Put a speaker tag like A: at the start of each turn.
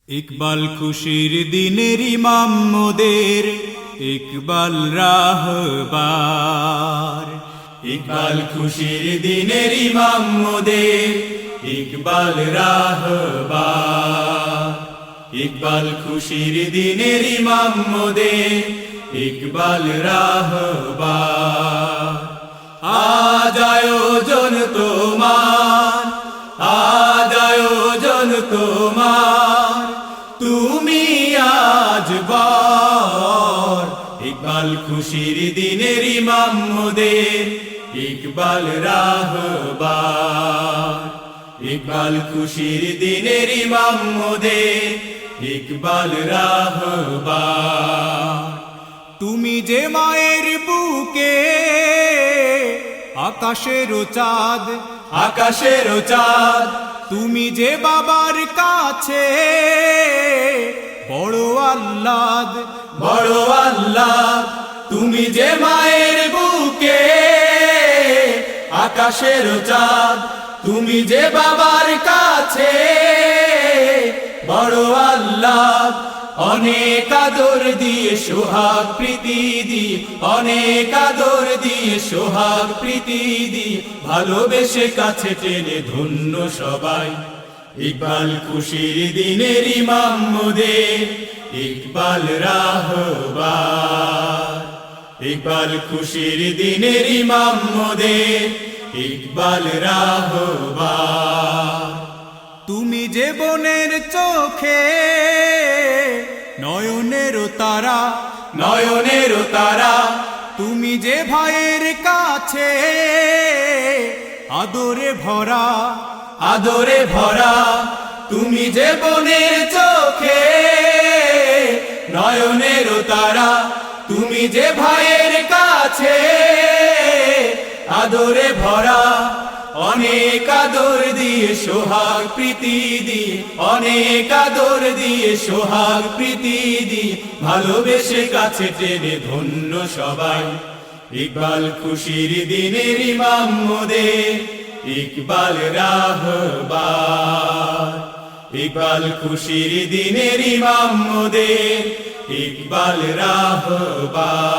A: ইকবাল খুশির দিনের ইমাম মোদের ইকবাল রাহবার। ইকবাল খুশির দিনের ইমাম মোদের ইকবাল রাহবার। ইকবাল খুশির দিনের ইমাম মোদের ইকবাল রাহবার। আজ আয়োজন তোমার, আজ আয়োজন তোমার, তুমি আজ বর। ইকবাল খুশির দিনের ইমাম মোদের ইকবাল রাহবার। ইকবাল খুশির দিনের ইমাম মোদের ইকবাল রাহবার। তুমি যে মায়ের বুকে আকাশেরও চাঁদ, আকাশেরও চাঁদ, তুমি যে বাবার কাছে বড় আহ্লাদ, বড় আহ্লাদ। তুমি যে মায়ের বুকে আকাশেরও চাঁদ, তুমি যে বাবার কাছে বড় আহ্লাদ। অনেক আদর দিয়ে সোহাগ প্রীতি দিয়ে, অনেক আদর দিয়ে সোহাগ প্রীতি দিয়ে, ভালোবেসে কাছে টেনে ধন্য সবাই। ইকবাল খুশির দিনের ইমাম মোদের ইকবাল রাহবার। ইকবাল খুশির দিনের ইমাম মোদের ইকবাল রাহবার। তুমি যে বোনের চোখে নয়নেরও তারা, নয়নেরও তারা, তুমি যে ভাইয়ের কাছে আদরে ভরা, আদরে ভরা। তুমি যে বোনের চোখে নয়নেরও তারা, তুমি যে ভাইয়ের কাছে আদরে ভরা। অনেক আদর দিয়ে সোহাগ প্রীতি দিয়ে, অনেক আদর দিয়ে সোহাগ প্রীতি দিয়ে, ভালোবেসে কাছে টেনে ধন্য সবাই। ইকবাল খুশির দিনের ইমাম মোদের ইকবাল রাহবার। ইকবাল খুশির দিনের ইমাম মোদের ইকবাল রাহবার।